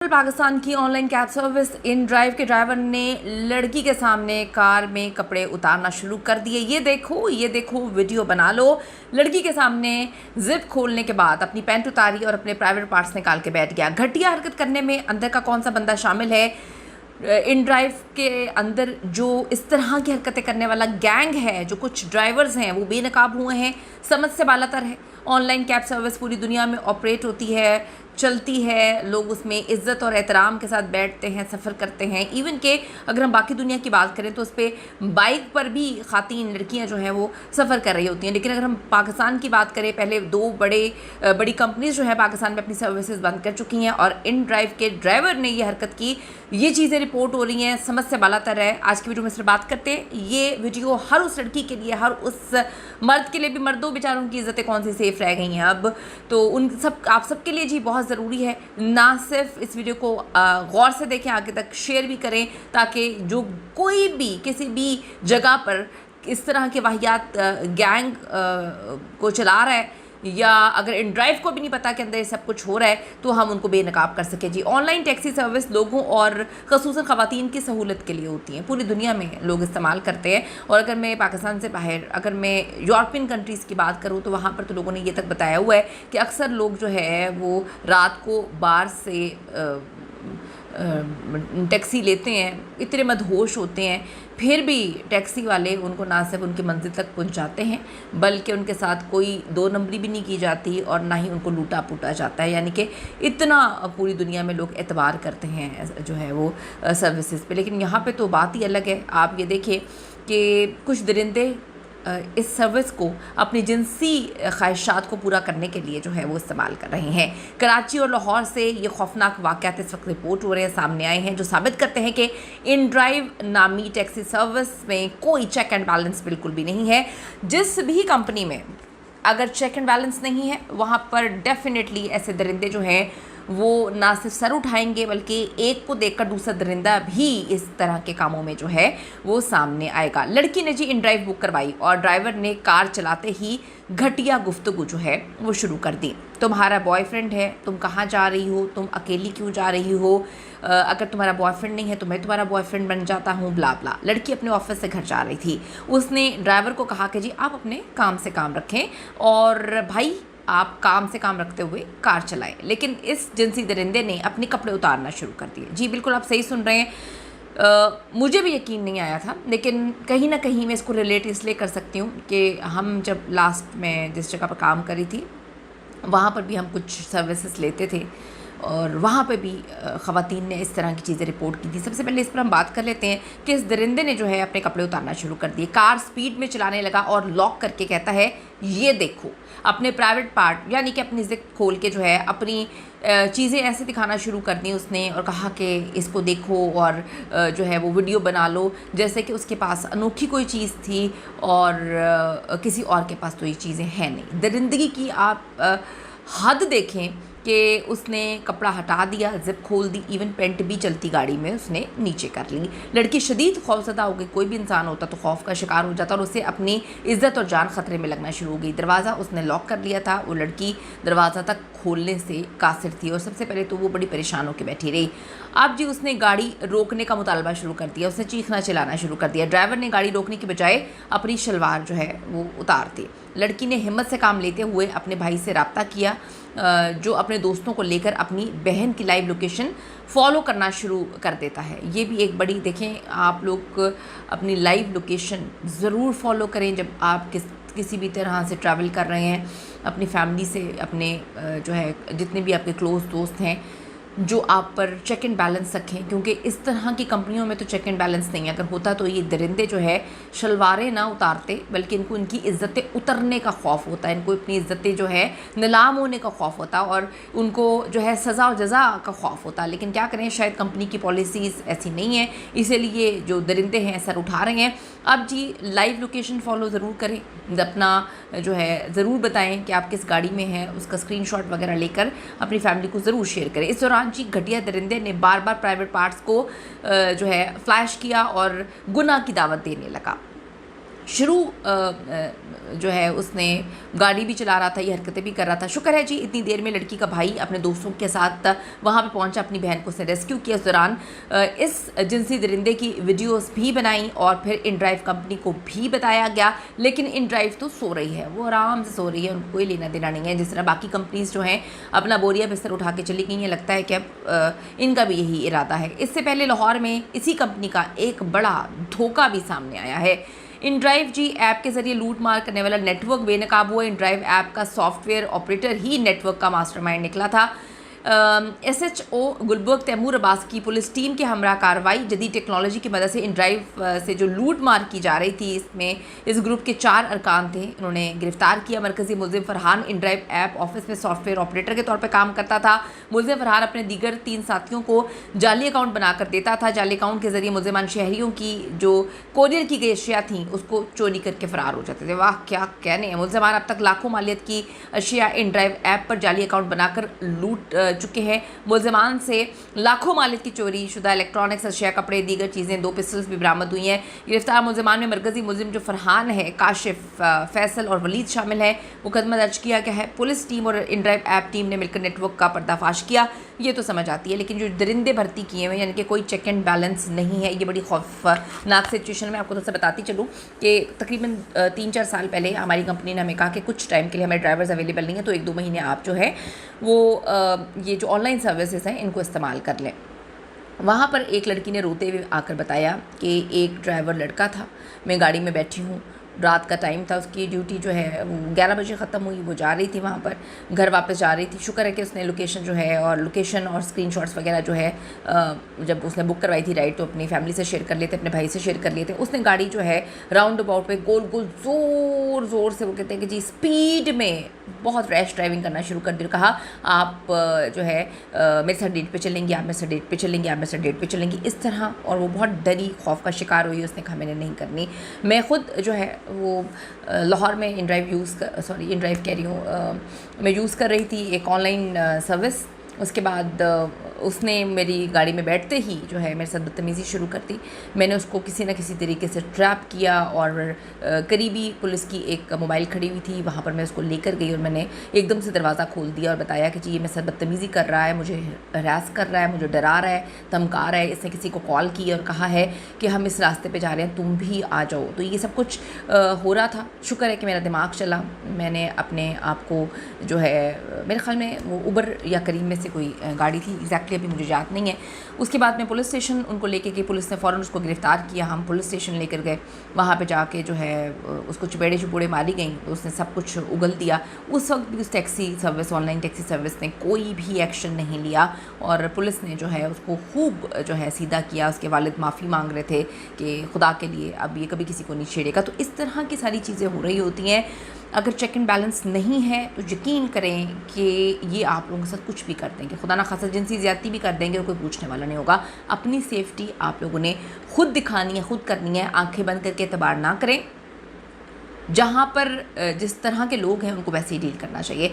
पाकिस्तान की online cab service in drive के driver ने लड़की के सामने कार में कपड़े उतारना शुरू कर दिए। ये देखो वीडियो बना लो। लड़की के सामने जिप खोलने के बाद अपनी पैंट उतारी और अपने प्राइवेट पार्ट्स निकाल के बैठ गया। घटिया हरकत करने में अंदर का कौन सा बंदा शामिल है? इन ड्राइव के अंदर जो इस तरह की हरकतें करने वाला गैंग है, जो कुछ ड्राइवर्स हैं वो बेनकाब हुए हैं, समझ से बालातर है। ऑनलाइन कैब सर्विस पूरी दुनिया में ऑपरेट होती है, चलती है, लोग उसमें इज़्ज़त और एहतराम के साथ बैठते हैं, सफ़र करते हैं। इवन के अगर हम बाकी दुनिया की बात करें तो उस पर बाइक पर भी ख़ातीन लड़कियां जो हैं वो सफ़र कर रही होती हैं। लेकिन अगर हम पाकिस्तान की बात करें, पहले दो बड़ी कंपनीज जो है पाकिस्तान में अपनी सर्विसेज बंद कर चुकी हैं और इन ड्राइव के ड्राइवर ने ये हरकत की। ये चीज़ें रिपोर्ट हो रही हैं, समझ से बालातर है। आज की वीडियो में सिर्फ बात करते हैं। ये वीडियो हर उस लड़की के लिए, हर उस मर्द के लिए भी, मर्दों बेचारों की इज़्ज़तें कौन सी सेफ़ रह गई हैं अब, तो उन सब आप सबके लिए जी बहुत ज़रूरी है। ना सिर्फ इस वीडियो को गौर से देखें, आगे तक शेयर भी करें, ताकि जो कोई भी किसी भी जगह पर इस तरह के वाहियात गैंग को चला रहा है, या अगर इन ड्राइव को भी नहीं पता कि अंदर ये सब कुछ हो रहा है, तो हम उनको बेनकाब कर सकें। जी, ऑनलाइन टैक्सी सर्विस लोगों और ख़ुसूसन ख़वातीन की सहूलत के लिए होती हैं। पूरी दुनिया में लोग इस्तेमाल करते हैं। और अगर मैं पाकिस्तान से बाहर, अगर मैं यूरोपियन कंट्रीज़ की बात करूँ, तो वहाँ पर तो लोगों ने ये तक बताया हुआ है कि अक्सर लोग जो है वो रात को बार से टैक्सी लेते हैं, इतने मदहोश होते हैं, फिर भी टैक्सी वाले उनको ना सिर्फ उनकी मंजिल तक पहुंचाते हैं, बल्कि उनके साथ कोई दो नंबरी भी नहीं की जाती और ना ही उनको लूटा पूटा जाता है। यानी कि इतना पूरी दुनिया में लोग एतबार करते हैं जो है वो सर्विसेज पे। लेकिन यहाँ पे तो बात ही अलग है। आप ये देखिए कि कुछ दरिंदे इस सर्विस को अपनी जिनसी ख्वाहिशात को पूरा करने के लिए जो है वो इस्तेमाल कर रहे हैं। कराची और लाहौर से ये खौफनाक वाक़यात इस वक्त रिपोर्ट हो रहे हैं, सामने आए हैं, जो साबित करते हैं कि इन ड्राइव नामी टैक्सी सर्विस में कोई चेक एंड बैलेंस बिल्कुल भी नहीं है। जिस भी कंपनी में अगर चेक एंड बैलेंस नहीं है, वहाँ पर डेफिनेटली ऐसे दरिंदे जो हैं वो ना सिर्फ सर उठाएंगे, बल्कि एक को देखकर दूसरा दरिंदा भी इस तरह के कामों में जो है वो सामने आएगा। लड़की ने जी इन ड्राइव बुक करवाई और ड्राइवर ने कार चलाते ही घटिया गुफ्तगू जो है वो शुरू कर दी। तुम्हारा बॉयफ्रेंड है, तुम कहाँ जा रही हो, तुम अकेली क्यों जा रही हो, अगर तुम्हारा बॉयफ्रेंड नहीं है तो मैं तुम्हारा बॉयफ्रेंड बन जाता हूँ, ब्ला ब्ला। लड़की अपने ऑफिस से घर जा रही थी। उसने ड्राइवर को कहा कि जी आप अपने काम से काम रखें और भाई आप काम से काम रखते हुए कार चलाएं। लेकिन इस जिनसी दरिंदे ने अपने कपड़े उतारना शुरू कर दिए। जी बिल्कुल, आप सही सुन रहे हैं। मुझे भी यकीन नहीं आया था, लेकिन कहीं ना कहीं मैं इसको रिलेट इसलिए कर सकती हूँ कि हम जब लास्ट में जिस जगह पर काम करी थी, वहाँ पर भी हम कुछ सर्विसेज लेते थे और वहाँ पे भी ख़वातीन ने इस तरह की चीज़ें रिपोर्ट की थी। सबसे पहले इस पर हम बात कर लेते हैं कि इस दरिंदे ने जो है अपने कपड़े उतारना शुरू कर दिए। कार स्पीड में चलाने लगा और लॉक करके कहता है, ये देखो, अपने प्राइवेट पार्ट यानी कि अपनी जिप खोल के जो है अपनी चीज़ें ऐसे दिखाना शुरू कर दी उसने, और कहा कि इसको देखो और जो है वो वीडियो बना लो, जैसे कि उसके पास अनोखी कोई चीज़ थी और किसी और के पास तो ये चीज़ें हैं नहीं। दरिंदगी की आप हद देखें कि उसने कपड़ा हटा दिया, जिप खोल दी, इवन पेंट भी चलती गाड़ी में उसने नीचे कर ली। लड़की शदीद खौफजदा हो गई। कोई भी इंसान होता तो खौफ का शिकार हो जाता और उसे अपनी इज़्ज़त और जान ख़तरे में लगना शुरू हो गई। दरवाज़ा उसने लॉक कर लिया था। वो लड़की दरवाज़ा तक खोलने से कासिर थी और सबसे पहले तो वो बड़ी परेशान होकर बैठी रही। अब जी उसने गाड़ी रोकने का मुतालबा शुरू कर दिया, उसने चीखना चिल्लाना शुरू कर दिया। ड्राइवर ने गाड़ी रोकने की बजाय अपनी शलवार जो है वो उतार दी। लड़की ने हिम्मत से काम लेते हुए अपने भाई से रब्ता किया, जो अपने दोस्तों को लेकर अपनी बहन की लाइव लोकेशन फॉलो करना शुरू कर देता है। ये भी एक बड़ी, देखें आप लोग अपनी लाइव लोकेशन ज़रूर फॉलो करें जब आप किसी भी तरह से ट्रैवल कर रहे हैं, अपनी फैमिली से, अपने जो है जितने भी आपके क्लोज़ दोस्त हैं, जो आप पर चेक एंड बैलेंस रखें, क्योंकि इस तरह की कंपनियों में तो चेक एंड बैलेंस नहीं है। अगर होता तो ये दरिंदे जो है शलवारें ना उतारते, बल्कि इनको इनकी इज़्ज़तें उतरने का खौफ होता है, इनको अपनी इज़्ज़तें जो है नीलाम होने का खौफ होता और उनको जो है सज़ा और जज़ा का खौफ होता। लेकिन क्या करें, शायद कंपनी की पॉलिसीज़ ऐसी नहीं है, इसीलिए जो दरिंदे हैं सर उठा रहे हैं। अब जी लाइव लोकेशन फॉलो ज़रूर करें, अपना जो है ज़रूर बताएं कि आप किस गाड़ी में हैं, उसका स्क्रीनशॉट वगैरह लेकर अपनी फैमिली को ज़रूर शेयर करें। इस दौरान जी घटिया दरिंदे ने बार बार प्राइवेट पार्ट्स को जो है फ्लैश किया और गुनाह की दावत देने लगा। शुरू जो है उसने गाड़ी भी चला रहा था, ये हरकतें भी कर रहा था। शुक्र है जी इतनी देर में लड़की का भाई अपने दोस्तों के साथ वहाँ पे पहुँचा, अपनी बहन को उसने रेस्क्यू किया। इस दौरान इस जिनसी दरिंदे की वीडियोस भी बनाई और फिर इन ड्राइव कंपनी को भी बताया गया, लेकिन इन ड्राइव तो सो रही है, वो आराम से सो रही है, उनको कोई लेना देना नहीं है। जिस तरह बाकी कंपनीज जो हैं अपना बोरिया बिस्तर उठा के चली गई हैं, लगता है कि अब इनका भी यही इरादा है। इससे पहले लाहौर में इसी कंपनी का एक बड़ा धोखा भी सामने आया है। इन ड्राइव जी ऐप के जरिए लूट मार करने वाला नेटवर्क बेनकाब हुआ। इन ड्राइव ऐप का सॉफ्टवेयर ऑपरेटर ही नेटवर्क का मास्टरमाइंड निकला था। SHO गुलबर्ग तैमूर अब्बास की पुलिस टीम के हमरा कार्रवाई जदीद टेक्नोलॉजी की मदद से इन ड्राइव से जो लूट मार की जा रही थी, इसमें इस ग्रुप के 4 अरकान थे, उन्होंने गिरफ्तार किया। मरकजी मुलजिम Farhan in drive app office में सॉफ्टवेयर ऑपरेटर के तौर पर काम करता था। मुलजिम फरहान अपने दीगर 3 साथियों को जाली अकाउंट बनाकर देता था। जाली अकाउंट के जरिए मुलजिमान शहरियों की जो कोरियर की गई अशिया थी उसको चोरी करके फ़रार हो जाते थे। वाह क्या कहने हैं। मुलजिमान अब तक लाखों मालियत की अशिया इन ड्राइव ऐप पर जाली अकाउंट बनाकर लूट चुके हैं। मुलजिमान से लाखों मालियत की चोरी शुदा इलेक्ट्रॉनिक्स अशिया, कपड़े, दीगर चीज़ें, 2 पिस्टल्स भी बरामद हुई हैं। गिरफ्तार मुलजिमान में मरकजी मुलजिम जो फरहान है, काशिफ, फैसल और वलीद शामिल है। मुकदमा दर्ज किया गया है। पुलिस टीम और इन ड्राइव ऐप टीम ने मिलकर नेटवर्क का पर्दाफाश किया। ये तो समझ आती है, लेकिन जो दरिंदे भर्ती किए हुए यानी कि कोई चेक एंड बैलेंस नहीं है, ये बड़ी खौफनाक सिचुएशन में। आपको तो बताती चलूँ कि तकरीबन 3-4 साल पहले हमारी कंपनी ने हमें कहा कि कुछ टाइम के लिए हमारे ड्राइवर्स अवेलेबल नहीं है, तो 1-2 महीने आप जो है वो ये जो ऑनलाइन सर्विसेज हैं इनको इस्तेमाल कर लें। वहाँ पर एक लड़की ने रोते हुए आकर बताया कि एक ड्राइवर लड़का था, मैं गाड़ी में बैठी हूँ, रात का टाइम था, उसकी ड्यूटी जो है वो 11 बजे ख़त्म हुई, वो जा रही थी वहाँ पर, घर वापस जा रही थी। शुक्र है कि उसने लोकेशन जो है और लोकेशन और स्क्रीनशॉट्स वगैरह जो है जब उसने बुक करवाई थी राइड, तो अपनी फैमिली से शेयर कर लेते, अपने भाई से शेयर कर लिए थे। उसने गाड़ी जो है राउंड अबाउट पे गोल गोल ज़ोर ज़ोर से, वो कहते हैं कि जी स्पीड में बहुत रैश ड्राइविंग करना शुरू कर दिया। कहा आप जो है मेरे साथ डेट पे चलेंगी, आप मेरे साथ डेट पे चलेंगी, आप मेरे साथ डेट पे चलेंगी, इस तरह। और वो बहुत डरी, खौफ का शिकार हुई। उसने कहा मैंने नहीं करनी। मैं ख़ुद जो है वो लाहौर में इन ड्राइव कह रही हूँ, मैं यूज़ कर रही थी एक ऑनलाइन सर्विस। उसके बाद उसने मेरी गाड़ी में बैठते ही जो है मेरे साथ बदतमीज़ी शुरू कर दी। मैंने उसको किसी न किसी तरीके से ट्रैप किया और करीबी पुलिस की एक मोबाइल खड़ी हुई थी, वहाँ पर मैं उसको लेकर गई और मैंने एकदम से दरवाज़ा खोल दिया और बताया कि जी ये मेरे साथ बदतमीज़ी कर रहा है, मुझे हरास कर रहा है, मुझे डरा रहा है, धमका रहा है। इसने किसी को कॉल की और कहा है कि हम इस रास्ते पर जा रहे हैं, तुम भी आ जाओ। तो ये सब कुछ हो रहा था। शुक्र है कि मेरा दिमाग चला। मैंने अपने आप को जो है, मेरे ख्याल में वो उबर या करीम में से कोई गाड़ी थी, एग्जैक्टली अभी मुझे याद नहीं है। उसके बाद मैं पुलिस स्टेशन उनको लेके गई, पुलिस ने फ़ौरन उसको गिरफ़्तार किया। हम पुलिस स्टेशन लेकर गए, वहाँ पे जाके जो है उसको चपेड़े मारी गई, तो उसने सब कुछ उगल दिया। उस वक्त भी उस taxi service, online taxi service ने कोई भी एक्शन नहीं लिया और पुलिस ने जो है उसको खूब जो है सीधा किया। उसके वालिद माफ़ी मांग रहे थे कि खुदा के लिए अब ये कभी किसी को नहीं छेड़ेगा। तो इस तरह की सारी चीज़ें हो रही होती हैं। अगर चेक एंड बैलेंस नहीं है तो यकीन करें कि ये आप लोगों के साथ कुछ भी कर देंगे, खुदा ना खासा जिनसी ज़्यादती भी कर देंगे और कोई पूछने वाला नहीं होगा। अपनी सेफ्टी आप लोगों ने खुद दिखानी है, खुद करनी है। आंखें बंद करके एतबार ना करें। जहाँ पर जिस तरह के लोग हैं उनको वैसे ही डील करना चाहिए।